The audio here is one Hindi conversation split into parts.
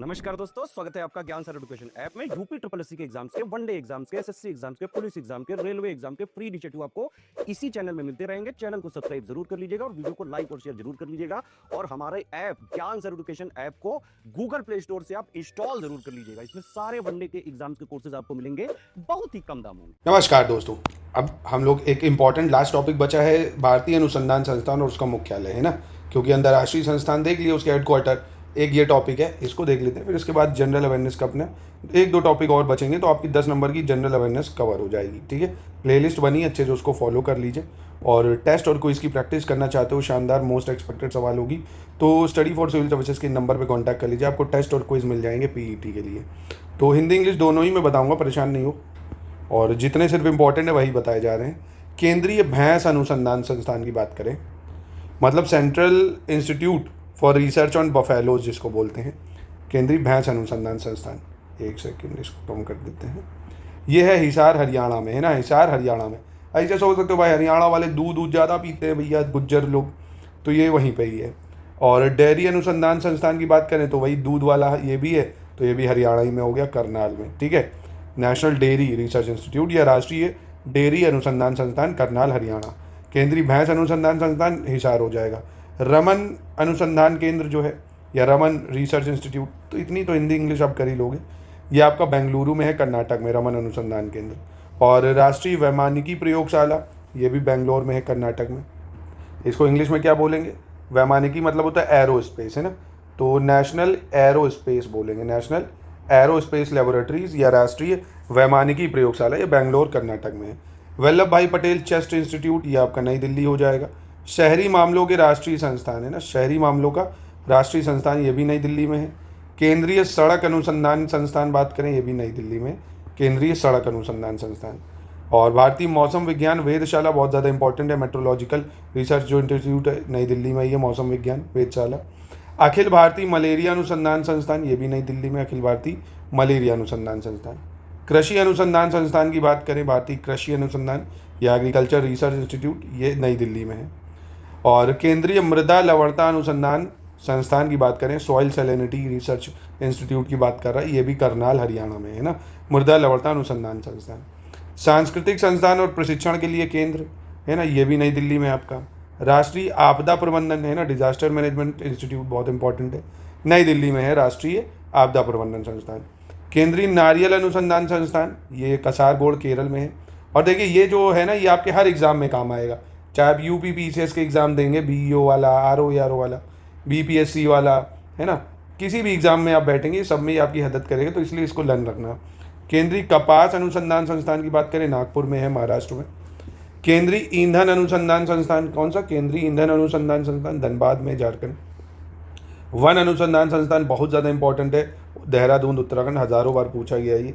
नमस्कार दोस्तों, स्वागत है आपका ज्ञान सर एजुकेशन ऐप में। यूपी ट्रिपल एससी के एग्जाम्स के, वनडे एग्जाम्स के, एसएससी एग्जाम्स के, पुलिस एग्जाम के, रेलवे एग्जाम के फ्री इनिशिएटिव आपको इसी चैनल में मिलते रहेंगे। चैनल को सब्सक्राइब जरूर कर लीजिएगा और वीडियो को लाइक और शेयर जरूर कर लीजिएगा। और हमारे ऐप ज्ञान सर एजुकेशन ऐप को गूगल प्ले स्टोर से आप इंस्टॉल जरूर कर लीजिएगा। इसमें सारे वनडे के एग्जाम्स के कोर्सेज आपको मिलेंगे बहुत ही कम दामों में। नमस्कार दोस्तों, अब हम लोग एक इम्पॉर्टेंट लास्ट टॉपिक बचा है भारतीय अनुसंधान संस्थान और उसका मुख्यालय, है ना। क्योंकि अंतर्राष्ट्रीय संस्थान देख लिए, उसके हेडक्वार्टर, एक ये टॉपिक है, इसको देख लेते हैं। फिर इसके बाद जनरल अवेयरनेस का अपना एक दो टॉपिक और बचेंगे, तो आपकी 10 नंबर की जनरल अवेयरनेस कवर हो जाएगी। ठीक है, प्लेलिस्ट बनी अच्छे से, उसको फॉलो कर लीजिए। और टेस्ट और क्विज की प्रैक्टिस करना चाहते हो, शानदार मोस्ट एक्सपेक्टेड सवाल होगी, तो स्टडी फॉर सिविल सर्विसेज के नंबर पर कॉन्टैक्ट कर लीजिए। आपको टेस्ट और क्विज मिल जाएंगे पीईटी के लिए। तो हिंदी इंग्लिश दोनों ही मैं बताऊँगा, परेशान नहीं हो। और जितने सिर्फ इम्पोर्टेंट है वही बताए जा रहे हैं। केंद्रीय भैंस अनुसंधान संस्थान की बात करें, मतलब central institute for research on buffaloes जिसको बोलते हैं, केंद्रीय भैंस अनुसंधान संस्थान। एक सेकंड, इसको कम कर देते हैं। ये है हिसार हरियाणा में, है ना, हिसार हरियाणा में। ऐसे सोच सकते हो भाई, हरियाणा वाले दूध ज़्यादा पीते हैं भैया, गुज्जर लोग, तो ये वहीं पे ही है। और डेयरी अनुसंधान संस्थान की बात करें तो वही दूध वाला ये भी है, तो ये भी हरियाणा ही में हो गया, करनाल में। ठीक है, नेशनल डेयरी रिसर्च इंस्टीट्यूट या राष्ट्रीय डेयरी अनुसंधान संस्थान, करनाल हरियाणा। केंद्रीय भैंस अनुसंधान संस्थान हिसार हो जाएगा। रमन अनुसंधान केंद्र जो है, या रमन रिसर्च इंस्टीट्यूट, तो इतनी तो हिंदी इंग्लिश आप कर ही लोगे। ये आपका बेंगलुरु में है, कर्नाटक में, रमन अनुसंधान केंद्र। और राष्ट्रीय वैमानिकी प्रयोगशाला, ये भी बेंगलोर में है, कर्नाटक में। इसको इंग्लिश में क्या बोलेंगे? वैमानिकी मतलब होता है एरोस्पेस, है ना, तो नेशनल एरोस्पेस बोलेंगे, नेशनल एरोस्पेस लेबोरेटरीज या राष्ट्रीय वैमानिकी प्रयोगशाला, ये बेंगलोर कर्नाटक में है। वल्लभ भाई पटेल चेस्ट इंस्टीट्यूट, ये आपका नई दिल्ली हो जाएगा। शहरी मामलों के राष्ट्रीय संस्थान, है ना, शहरी मामलों का राष्ट्रीय संस्थान, ये भी नई दिल्ली में है। केंद्रीय सड़क अनुसंधान संस्थान बात करें, ये भी नई दिल्ली में, केंद्रीय सड़क अनुसंधान संस्थान। और भारतीय मौसम विज्ञान वेधशाला बहुत ज़्यादा इंपॉर्टेंट है, मेट्रोलॉजिकल रिसर्च जो इंस्टीट्यूट है नई दिल्ली में, ये मौसम विज्ञान वेधशाला। अखिल भारतीय मलेरिया अनुसंधान संस्थान, ये भी नई दिल्ली में, अखिल भारतीय मलेरिया अनुसंधान संस्थान। कृषि अनुसंधान संस्थान की बात करें, भारतीय कृषि अनुसंधान या एग्रीकल्चर रिसर्च इंस्टीट्यूट, ये नई दिल्ली में है। और केंद्रीय मृदा लवणता अनुसंधान संस्थान की बात करें, सॉइल सैलिनिटी रिसर्च इंस्टीट्यूट की बात कर रहा है, ये भी करनाल हरियाणा में है ना, मृदा लवणता अनुसंधान संस्थान। सांस्कृतिक संस्थान और प्रशिक्षण के लिए केंद्र, है ना, ये भी नई दिल्ली में आपका। राष्ट्रीय आपदा प्रबंधन, है ना, डिजास्टर मैनेजमेंट इंस्टीट्यूट बहुत इंपॉर्टेंट है, नई दिल्ली में है, राष्ट्रीय आपदा प्रबंधन संस्थान। केंद्रीय नारियल अनुसंधान संस्थान, ये कसारगोड़ केरल में है। और देखिए ये जो है ना, ये आपके हर एग्जाम में काम आएगा, चाहे आप यूपी पीसीएस के एग्जाम देंगे, बीईओ वाला, आरओ वाला, बीपीएससी वाला, है ना, किसी भी एग्जाम में आप बैठेंगे, सब में ये आपकी मदद करेगा, तो इसलिए इसको लर्न रखना। केंद्रीय कपास अनुसंधान संस्थान की बात करें, नागपुर में है, महाराष्ट्र में। केंद्रीय ईंधन अनुसंधान संस्थान, कौन सा? केंद्रीय ईंधन अनुसंधान संस्थान, धनबाद में, झारखंड। वन अनुसंधान संस्थान बहुत ज़्यादा इंपॉर्टेंट है, देहरादून उत्तराखंड, हज़ारों बार पूछा गया ये।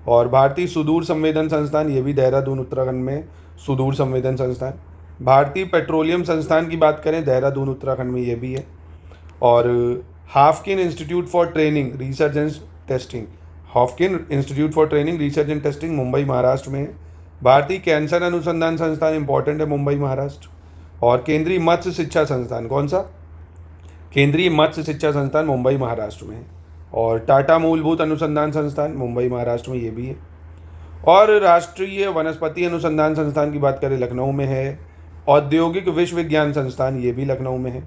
और भारतीय सुदूर संवेदन संस्थान, ये भी देहरादून उत्तराखंड में, सुदूर संवेदन संस्थान। भारतीय पेट्रोलियम संस्थान की बात करें, देहरादून उत्तराखंड में, ये भी है। और Haffkine institute for training research and testing, Haffkine institute for training research and testing, Mumbai Maharashtra में है। भारतीय कैंसर अनुसंधान संस्थान इंपॉर्टेंट है, मुंबई महाराष्ट्र। और केंद्रीय मत्स्य शिक्षा संस्थान, कौन सा? केंद्रीय मत्स्य शिक्षा संस्थान, मुंबई महाराष्ट्र में है। और टाटा मूलभूत अनुसंधान संस्थान, मुंबई महाराष्ट्र में, ये भी है। और राष्ट्रीय वनस्पति अनुसंधान संस्थान की बात करें, लखनऊ में है। औद्योगिक विश्वविज्ञान संस्थान, ये भी लखनऊ में है।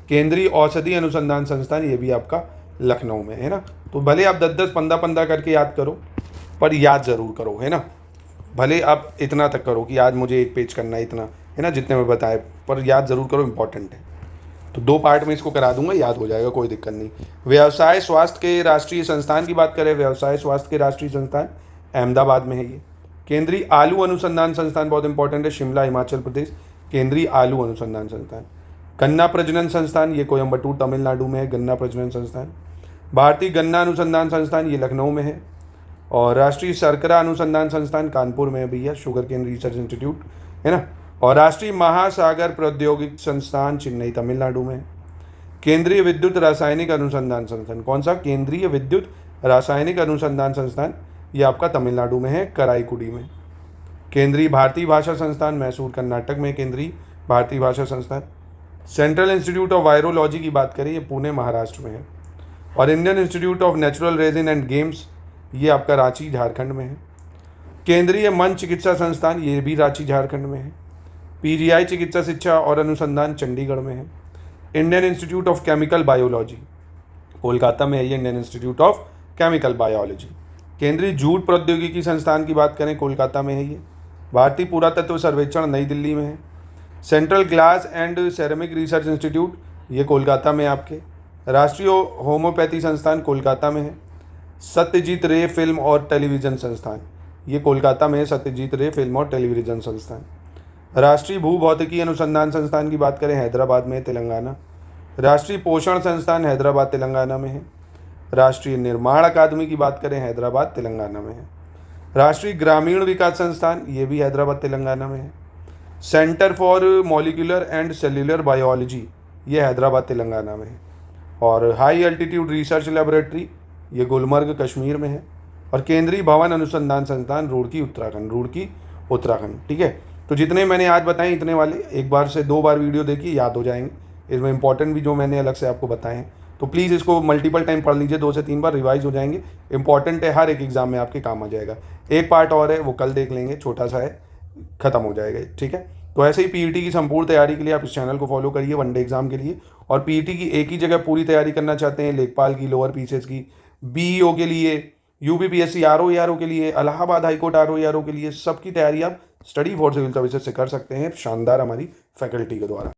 केंद्रीय औषधि अनुसंधान संस्थान, ये भी आपका लखनऊ में है ना। तो भले आप 10-10, 15-15 करके याद करो, पर याद ज़रूर करो, है ना। भले आप इतना तक करो कि आज मुझे एक पेज करना है, इतना, है ना, जितने में बताए, पर याद ज़रूर करो, इंपॉर्टेंट है। तो 2 पार्ट में इसको करा दूंगा, याद हो जाएगा, कोई दिक्कत नहीं। व्यवसाय स्वास्थ्य के राष्ट्रीय संस्थान की बात करें, व्यवसाय स्वास्थ्य के राष्ट्रीय संस्थान अहमदाबाद में है ये। केंद्रीय आलू अनुसंधान संस्थान बहुत इंपॉर्टेंट है, शिमला, हिमाचल प्रदेश, केंद्रीय आलू अनुसंधान संस्थान। गन्ना प्रजनन संस्थान, ये कोयम्बटूर, तमिलनाडु में है, गन्ना प्रजनन संस्थान। भारतीय गन्ना अनुसंधान संस्थान, ये लखनऊ में है। और राष्ट्रीय शर्करा अनुसंधान संस्थान कानपुर में है भैया, शुगर केन रिसर्च इंस्टीट्यूट, है ना। और राष्ट्रीय महासागर प्रौद्योगिक संस्थान, चेन्नई, तमिलनाडु में। केंद्रीय विद्युत रासायनिक अनुसंधान संस्थान, कौन सा? केंद्रीय विद्युत रासायनिक अनुसंधान संस्थान, ये आपका तमिलनाडु में है, कराईकुडी में। केंद्रीय भारतीय भाषा संस्थान, मैसूर, कर्नाटक में, केंद्रीय भारतीय भाषा संस्थान। सेंट्रल इंस्टीट्यूट ऑफ वायरोलॉजी की बात करें, ये पुणे, महाराष्ट्र में है। और Indian institute of natural resin and games, ये आपका रांची झारखंड में है। केंद्रीय मन चिकित्सा संस्थान, ये भी रांची झारखंड में है। पीजीआई चिकित्सा शिक्षा और अनुसंधान चंडीगढ़ में है। Indian institute of chemical biology, Kolkata में है ये Indian institute of chemical biology. केंद्रीय जूट प्रौद्योगिकी संस्थान की बात करें, कोलकाता में है ये। भारतीय पुरातत्व सर्वेक्षण नई दिल्ली में है। Central glass and ceramic research institute, ये कोलकाता में आपके। राष्ट्रीय होम्योपैथी संस्थान कोलकाता में है। सत्यजीत रे फिल्म और टेलीविज़न संस्थान, ये कोलकाता में है। सत्यजीत रे फिल्म और टेलीविज़न संस्थान। राष्ट्रीय भूभौतिकी अनुसंधान संस्थान की बात करें, हैदराबाद में, तेलंगाना। राष्ट्रीय पोषण संस्थान हैदराबाद तेलंगाना में है। राष्ट्रीय निर्माण अकादमी की बात करें, हैदराबाद तेलंगाना में है। राष्ट्रीय ग्रामीण विकास संस्थान, ये भी हैदराबाद तेलंगाना में है। Centre for molecular and cellular biology, ये हैदराबाद तेलंगाना में है। और हाई अल्टीट्यूड रिसर्च लेबोरेटरी, ये गुलमर्ग कश्मीर में है। और केंद्रीय भवन अनुसंधान संस्थान रुड़की उत्तराखंड। ठीक है, तो जितने मैंने आज बताए इतने वाले एक बार से 2 बार वीडियो देखिए, याद हो जाएंगे। इसमें इंपॉर्टेंट भी जो मैंने अलग से आपको बताए हैं, तो प्लीज़ इसको मल्टीपल टाइम पढ़ लीजिए, 2 से 3 बार, रिवाइज हो जाएंगे। इंपॉर्टेंट है, हर एक एग्जाम में आपके काम आ जाएगा। एक पार्ट और है, वो कल देख लेंगे, छोटा सा है, खत्म हो जाएगा। ठीक है, तो ऐसे ही पीईटी की संपूर्ण तैयारी के लिए आप इस चैनल को फॉलो करिए वनडे एग्जाम के लिए। और पीईटी की एक ही जगह पूरी तैयारी करना चाहते हैं, लेखपाल की, लोअर पीसीएस की, बीईओ के लिए, यूपीपीएससी आरओ के लिए, इलाहाबाद हाईकोर्ट आरओ के लिए, सबकी तैयारी आप स्टडी फॉर सिविल सर्विसेज से कर सकते हैं, शानदार हमारी फैकल्टी के द्वारा।